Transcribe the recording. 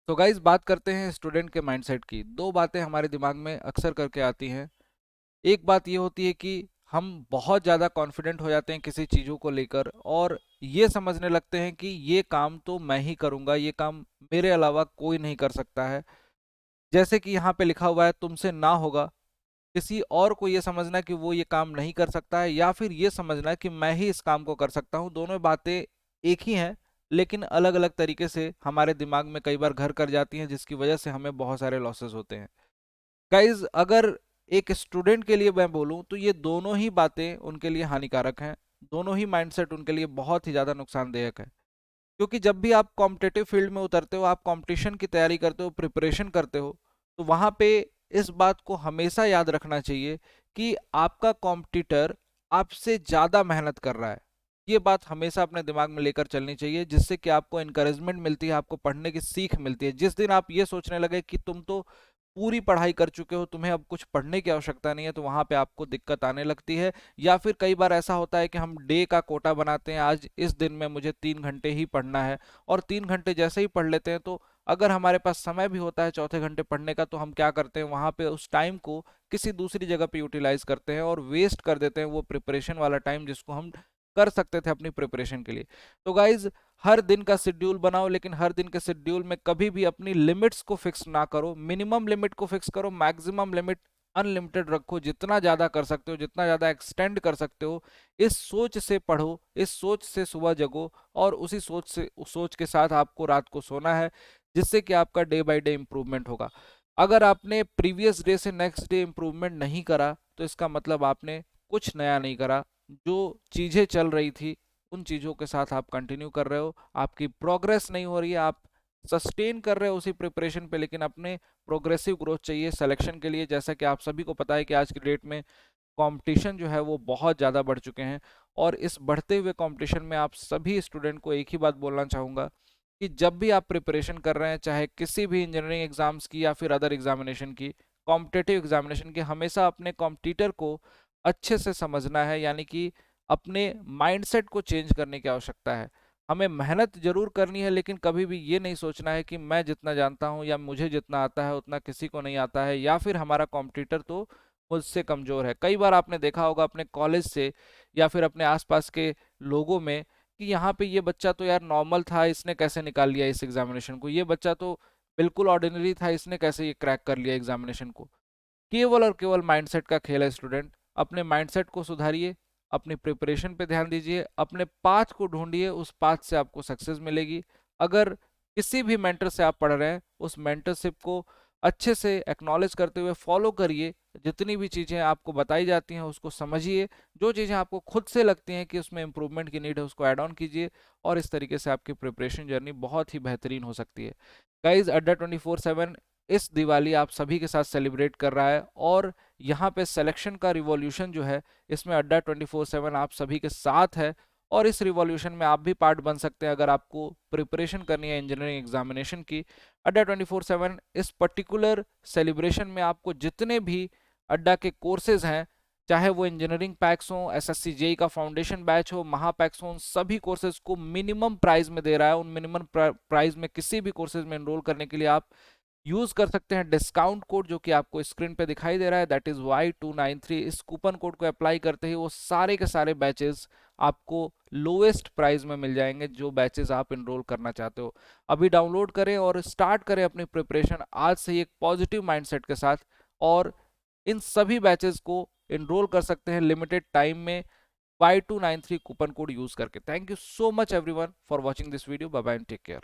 तो गाइस बात करते हैं स्टूडेंट के माइंडसेट की। दो बातें हमारे दिमाग में अक्सर करके आती हैं। एक बात ये होती है कि हम बहुत ज़्यादा कॉन्फिडेंट हो जाते हैं किसी चीज़ों को लेकर और ये समझने लगते हैं कि ये काम तो मैं ही करूँगा, ये काम मेरे अलावा कोई नहीं कर सकता है। जैसे कि यहाँ पे लिखा हुआ है तुमसे ना होगा। किसी और को ये समझना कि वो ये काम नहीं कर सकता है या फिर ये समझना कि मैं ही इस काम को कर सकता हूँ, दोनों बातें एक ही हैं, लेकिन अलग अलग तरीके से हमारे दिमाग में कई बार घर कर जाती हैं, जिसकी वजह से हमें बहुत सारे लॉसेस होते हैं। गाइज अगर एक स्टूडेंट के लिए मैं बोलूं तो ये दोनों ही बातें उनके लिए हानिकारक हैं। दोनों ही माइंडसेट उनके लिए बहुत ही ज़्यादा नुकसानदायक है, क्योंकि जब भी आप कॉम्पिटिटिव फील्ड में उतरते हो, आप कंपटीशन की तैयारी करते हो, प्रिपरेशन करते हो, तो वहाँ पे इस बात को हमेशा याद रखना चाहिए कि आपका कॉम्पिटिटर आपसे ज़्यादा मेहनत कर रहा है। ये बात हमेशा अपने दिमाग में लेकर चलनी चाहिए, जिससे कि आपको इनकरेजमेंट मिलती है, आपको पढ़ने की सीख मिलती है। जिस दिन आप ये सोचने लगे कि तुम तो पूरी पढ़ाई कर चुके हो, तुम्हें अब कुछ पढ़ने की आवश्यकता नहीं है, तो वहां पे आपको दिक्कत आने लगती है। या फिर कई बार ऐसा होता है कि हम डे का कोटा बनाते हैं, आज इस दिन में मुझे 3 घंटे ही पढ़ना है, और 3 घंटे जैसे ही पढ़ लेते हैं, तो अगर हमारे पास समय भी होता है चौथे घंटे पढ़ने का, तो हम क्या करते हैं, वहां पे उस टाइम को किसी दूसरी जगह पे यूटिलाइज करते हैं और वेस्ट कर देते हैं वो प्रिपरेशन वाला टाइम जिसको हम कर सकते थे अपनी प्रिपरेशन के लिए। तो गाइज हर दिन का शेड्यूल बनाओ, लेकिन हर दिन के शेड्यूल में कभी भी अपनी लिमिट्स को फिक्स ना करो। मिनिमम लिमिट को फिक्स करो, मैक्सिमम लिमिट अनलिमिटेड रखो। जितना ज़्यादा कर सकते हो, जितना ज़्यादा एक्सटेंड कर सकते हो, इस सोच से पढ़ो, इस सोच से सुबह जगो, और उसी सोच के साथ आपको रात को सोना है, जिससे कि आपका डे बाय डे इम्प्रूवमेंट होगा। अगर आपने प्रीवियस डे से नेक्स्ट डे इम्प्रूवमेंट नहीं करा, तो इसका मतलब आपने कुछ नया नहीं करा। जो चीज़ें चल रही थी उन चीज़ों के साथ आप कंटिन्यू कर रहे हो, आपकी प्रोग्रेस नहीं हो रही है, आप सस्टेन कर रहे हो उसी प्रिपरेशन पे, लेकिन अपने प्रोग्रेसिव ग्रोथ चाहिए सिलेक्शन के लिए। जैसा कि आप सभी को पता है कि आज की डेट में कंपटीशन जो है वो बहुत ज़्यादा बढ़ चुके हैं, और इस बढ़ते हुए कंपटीशन में आप सभी स्टूडेंट को एक ही बात बोलना चाहूँगा कि जब भी आप प्रिपरेशन कर रहे हैं, चाहे किसी भी इंजीनियरिंग एग्जाम्स की या फिर अदर एग्जामिनेशन की, कॉम्पिटेटिव एग्जामिनेशन की, हमेशा अपने कॉम्पिटिटर को अच्छे से समझना है, यानी कि अपने माइंडसेट को चेंज करने की आवश्यकता है। हमें मेहनत जरूर करनी है, लेकिन कभी भी ये नहीं सोचना है कि मैं जितना जानता हूँ या मुझे जितना आता है उतना किसी को नहीं आता है, या फिर हमारा कॉम्पिटिटर तो मुझसे कमज़ोर है। कई बार आपने देखा होगा अपने कॉलेज से या फिर अपने आसपास के लोगों में कि यहाँ पे ये बच्चा तो यार नॉर्मल था, इसने कैसे निकाल लिया इस एग्जामिनेशन को, ये बच्चा तो बिल्कुल ऑर्डिनरी था, इसने कैसे ये क्रैक कर लिया एग्जामिनेशन को। केवल और केवल माइंडसेट का खेल है स्टूडेंट। अपने माइंडसेट को सुधारिए, अपनी प्रिपरेशन पे ध्यान दीजिए, अपने पाथ को ढूंढिए, उस पाथ से आपको सक्सेस मिलेगी। अगर किसी भी मेंटर से आप पढ़ रहे हैं, उस मेंटरशिप को अच्छे से एक्नॉलेज करते हुए फॉलो करिए। जितनी भी चीज़ें आपको बताई जाती हैं उसको समझिए, जो चीज़ें आपको खुद से लगती हैं कि उसमें इंप्रूवमेंट की नीड है उसको ऐड ऑन कीजिए, और इस तरीके से आपकी प्रिपरेशन जर्नी बहुत ही बेहतरीन हो सकती है। गाइज अड्डा 24/7 इस दिवाली आप सभी के साथ सेलिब्रेट कर रहा है, और यहाँ पे सिलेक्शन का रिवॉल्यूशन जो है, इसमें अड्डा 24/7 आप सभी के साथ है, और इस रिवॉल्यूशन में आप भी पार्ट बन सकते हैं अगर आपको प्रिपरेशन करनी है इंजीनियरिंग एग्जामिनेशन की। अड्डा 24/7 इस पर्टिकुलर सेलिब्रेशन में आपको जितने भी अड्डा के कोर्सेज हैं, चाहे वो इंजीनियरिंग पैक्स हो, एसएससी जेई का फाउंडेशन बैच हो, महापैक्स हो, उन सभी कोर्सेज को मिनिमम प्राइस में दे रहा है। उन मिनिमम प्राइस में किसी भी कोर्सेज में एनरोल करने के लिए आप यूज कर सकते हैं डिस्काउंट कोड, जो कि आपको स्क्रीन पे दिखाई दे रहा है, दैट इज Y293। इस कूपन कोड को अप्लाई करते ही वो सारे के सारे बैचेस आपको लोएस्ट प्राइस में मिल जाएंगे, जो बैचेस आप एनरोल करना चाहते हो। अभी डाउनलोड करें और स्टार्ट करें अपनी प्रिपरेशन आज से ही एक पॉजिटिव माइंडसेट के साथ, और इन सभी बैचेस को एनरोल कर सकते हैं लिमिटेड टाइम में Y293 कूपन कोड यूज करके। Thank you so much everyone for watching this video. Bye bye and take care.